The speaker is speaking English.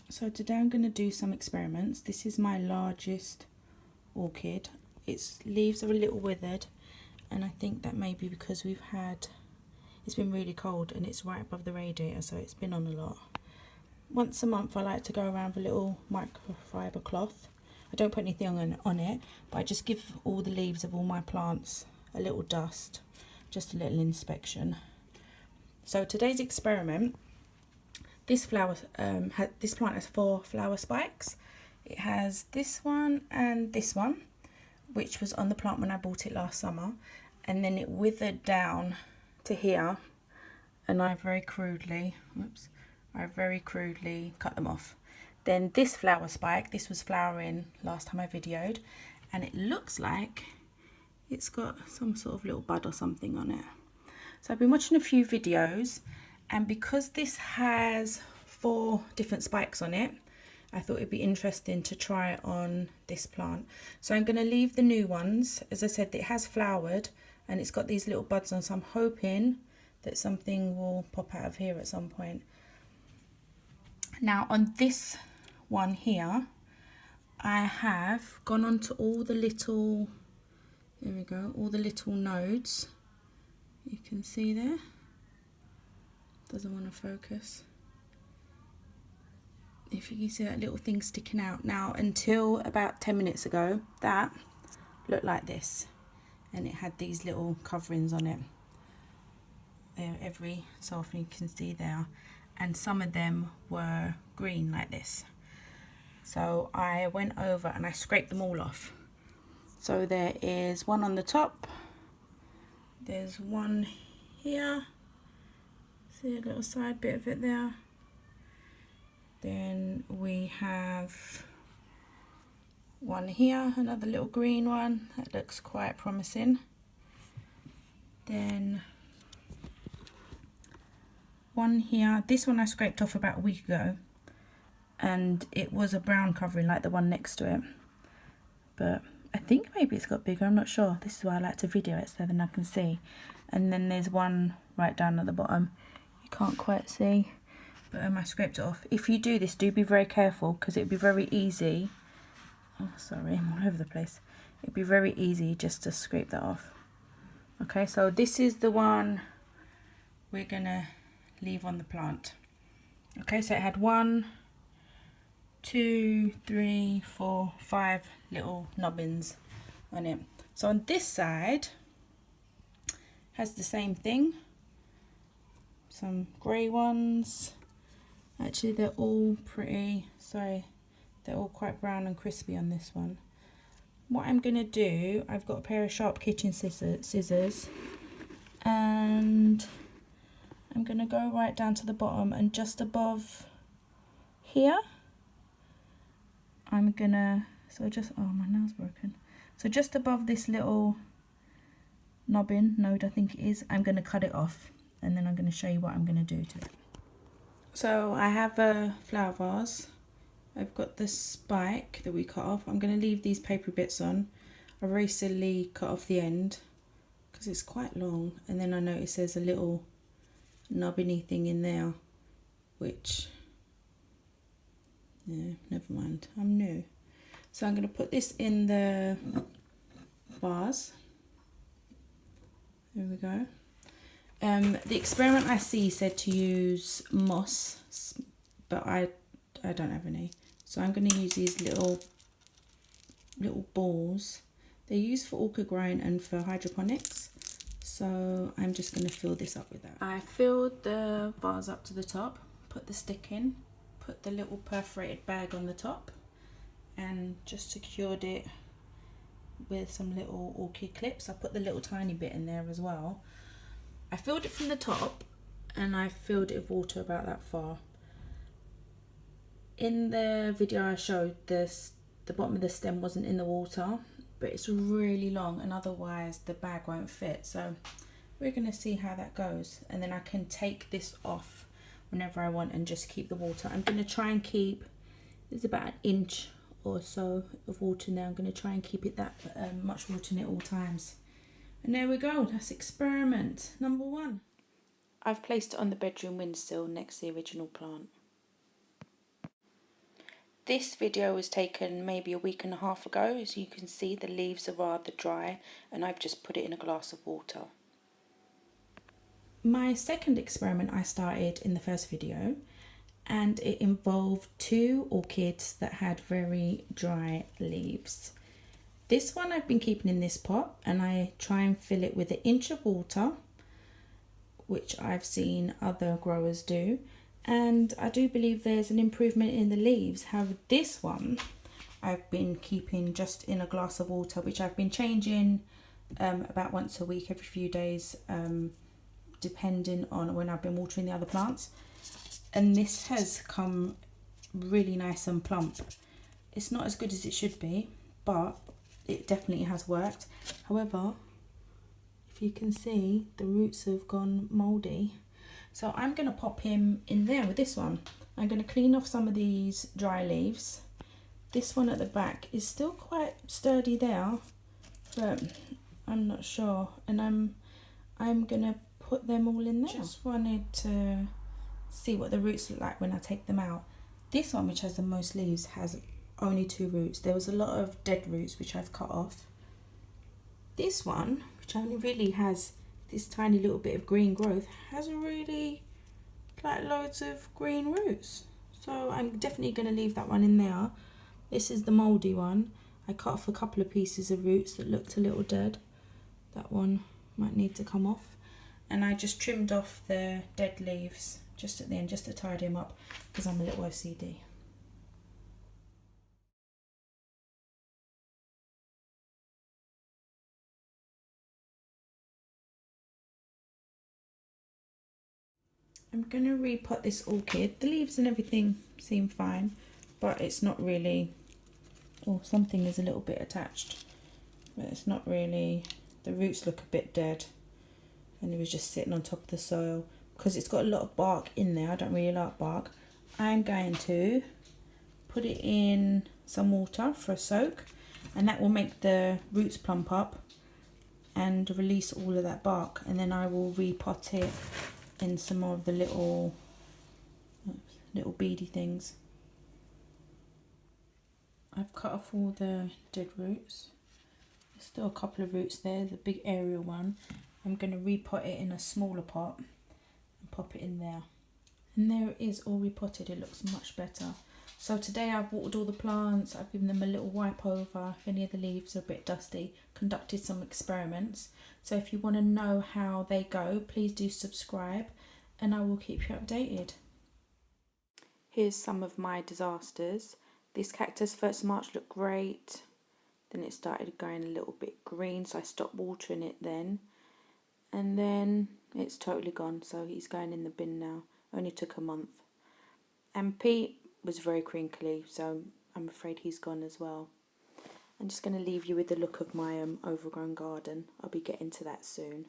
So today I'm going to do some experiments. This is my largest orchid. Its leaves are a little withered, and I think that may be because it's been really cold and it's right above the radiator, so it's been on a lot. Once a month I like to go around with a little microfiber cloth. I don't put anything on it, but I just give all the leaves of all my plants a little dust, just a little inspection. So today's experiment, this plant has 4 flower spikes. It has this one and this one, which was on the plant when I bought it last summer, and then it withered down to here, and I very crudely cut them off. Then this flower spike, this was flowering last time I videoed, and it looks like it's got some sort of little bud or something on it. So I've been watching a few videos, and because this has 4 different spikes on it, I thought it'd be interesting to try it on this plant. So I'm going to leave the new ones. As I said, it has flowered and it's got these little buds on, so I'm hoping that something will pop out of here at some point. Now on this one here, I have gone on to all the little, there we go, all the little nodes. You can see there. Doesn't want to focus. If you can see that little thing sticking out. Now, until about 10 minutes ago, that looked like this, and it had these little coverings on it there every so often. You can see there, and some of them were green like this. So I went over and I scraped them all off. So there is one on the top, there's one here, see a little side bit of it there. Then we have one here, another little green one that looks quite promising. Then one here, this one I scraped off about a week ago, and it was a brown covering like the one next to it, but I think maybe it's got bigger, I'm not sure. This is why I like to video it, so then I can see. And then there's one right down at the bottom, you can't quite see, but I scraped it off. If you do this, do be very careful, because it'd be very easy, oh sorry, I'm all over the place, it'd be very easy just to scrape that off. Okay, so this is the one we're gonna leave on the plant. Okay, so it had 1, 2, 3, 4, 5 little nubbins on it. So on this side has the same thing, some grey ones. Actually, they're all pretty, sorry, they're all quite brown and crispy on this one. What I'm going to do, I've got a pair of sharp kitchen scissors, and I'm going to go right down to the bottom, and just above here, I'm going to, so just, oh my nail's broken. So just above this little node, I think it is, I'm going to cut it off, and then I'm going to show you what I'm going to do to it. So I have a flower vase. I've got the spike that we cut off. I'm going to leave these paper bits on. I very silly cut off the end because it's quite long, and then I notice there's a little nubbiny thing in there, which, yeah, never mind, I'm new. So I'm going to put this in the vase. There we go. The experiment I see said to use moss, but I don't have any. So I'm going to use these little balls. They're used for orchid growing and for hydroponics. So I'm just going to fill this up with that. I filled the vase up to the top, put the stick in, put the little perforated bag on the top, and just secured it with some little orchid clips. I put the little tiny bit in there as well. I filled it from the top, and I filled it with water about that far. In the video I showed, the bottom of the stem wasn't in the water, but it's really long, and otherwise the bag won't fit. So we're going to see how that goes, and then I can take this off whenever I want and just keep the water. I'm going to try and keep, there's about an inch or so of water now. I'm going to try and keep it that much water in it all times. And there we go, that's experiment number 1. I've placed it on the bedroom windowsill next to the original plant. This video was taken maybe a week and a half ago. As you can see, the leaves are rather dry and I've just put it in a glass of water. My second experiment I started in the first video, and it involved 2 orchids that had very dry leaves. This one I've been keeping in this pot, and I try and fill it with 1 inch of water, which I've seen other growers do, and I do believe there's an improvement in the leaves. However, this one I've been keeping just in a glass of water, which I've been changing about once a week, every few days, depending on when I've been watering the other plants. And this has come really nice and plump. It's not as good as it should be, but it definitely has worked. However, if you can see, the roots have gone mouldy. So I'm going to pop him in there with this one. I'm going to clean off some of these dry leaves. This one at the back is still quite sturdy there, but I'm not sure. And I'm going to put them all in there. Just wanted to see what the roots look like when I take them out. This one, which has the most leaves, has only 2 roots. There was a lot of dead roots which I've cut off. This one, which only really has this tiny little bit of green growth, has really like loads of green roots. So I'm definitely going to leave that one in there. This is the mouldy one. I cut off a couple of pieces of roots that looked a little dead. That one might need to come off. And I just trimmed off the dead leaves just at the end, just to tidy them up, because I'm a little OCD. I'm going to repot this orchid. The leaves and everything seem fine, but it's not really, or something is a little bit attached, but it's not really, the roots look a bit dead, and it was just sitting on top of the soil. Because it's got a lot of bark in there, I don't really like bark, I'm going to put it in some water for a soak, and that will make the roots plump up and release all of that bark, and then I will repot it in some more of the little beady things. I've cut off all the dead roots. There's still a couple of roots there, the big aerial one. I'm going to repot it in a smaller pot and pop it in there. And there it is, all repotted. It looks much better. So today I've watered all the plants, I've given them a little wipe over if any of the leaves are a bit dusty, conducted some experiments. So if you want to know how they go, please do subscribe and I will keep you updated. Here's some of my disasters. This cactus first of March looked great, then it started going a little bit green, so I stopped watering it then. And then it's totally gone, so he's going in the bin now. Only took a month. And Pete was very crinkly, so I'm afraid he's gone as well. I'm just going to leave you with the look of my overgrown garden. I'll be getting to that soon.